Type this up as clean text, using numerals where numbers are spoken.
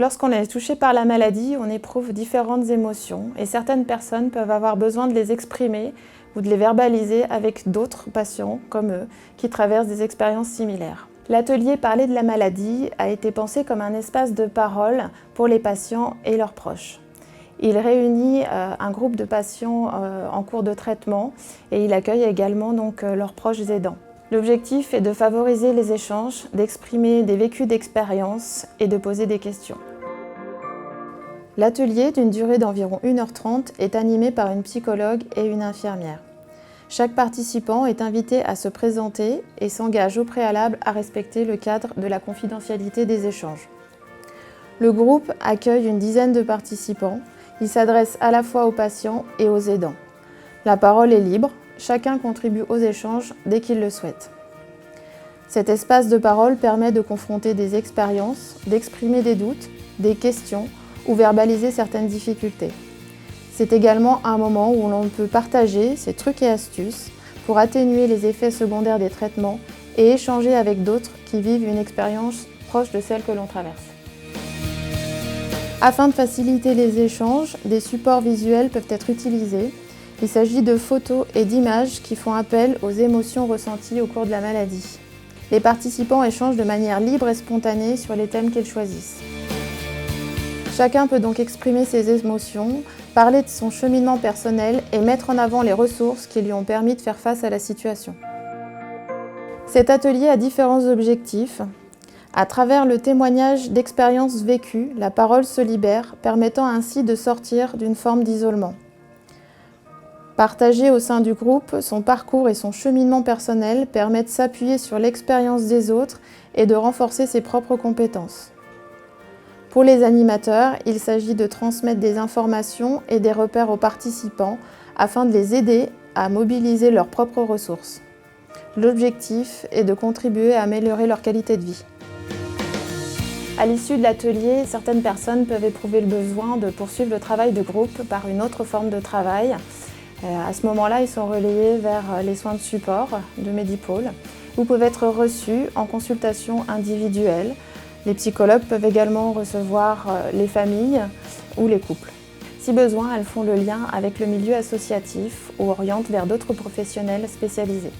Lorsqu'on est touché par la maladie, on éprouve différentes émotions et certaines personnes peuvent avoir besoin de les exprimer ou de les verbaliser avec d'autres patients comme eux qui traversent des expériences similaires. L'atelier Parler de la maladie a été pensé comme un espace de parole pour les patients et leurs proches. Il réunit un groupe de patients en cours de traitement et il accueille également leurs proches aidants. L'objectif est de favoriser les échanges, d'exprimer des vécus d'expérience et de poser des questions. L'atelier, d'une durée d'environ 1h30, est animé par une psychologue et une infirmière. Chaque participant est invité à se présenter et s'engage au préalable à respecter le cadre de la confidentialité des échanges. Le groupe accueille une dizaine de participants. Il s'adresse à la fois aux patients et aux aidants. La parole est libre, chacun contribue aux échanges dès qu'il le souhaite. Cet espace de parole permet de confronter des expériences, d'exprimer des doutes, des questions ou verbaliser certaines difficultés. C'est également un moment où l'on peut partager ses trucs et astuces pour atténuer les effets secondaires des traitements et échanger avec d'autres qui vivent une expérience proche de celle que l'on traverse. Afin de faciliter les échanges, des supports visuels peuvent être utilisés. Il s'agit de photos et d'images qui font appel aux émotions ressenties au cours de la maladie. Les participants échangent de manière libre et spontanée sur les thèmes qu'ils choisissent. Chacun peut donc exprimer ses émotions, parler de son cheminement personnel et mettre en avant les ressources qui lui ont permis de faire face à la situation. Cet atelier a différents objectifs. À travers le témoignage d'expériences vécues, la parole se libère, permettant ainsi de sortir d'une forme d'isolement. Partager au sein du groupe son parcours et son cheminement personnel permet de s'appuyer sur l'expérience des autres et de renforcer ses propres compétences. Pour les animateurs, il s'agit de transmettre des informations et des repères aux participants afin de les aider à mobiliser leurs propres ressources. L'objectif est de contribuer à améliorer leur qualité de vie. À l'issue de l'atelier, certaines personnes peuvent éprouver le besoin de poursuivre le travail de groupe par une autre forme de travail. À ce moment-là, ils sont relayés vers les soins de support de Medipôle ou peuvent être reçus en consultation individuelle. Les psychologues peuvent également recevoir les familles ou les couples. Si besoin, elles font le lien avec le milieu associatif ou orientent vers d'autres professionnels spécialisés.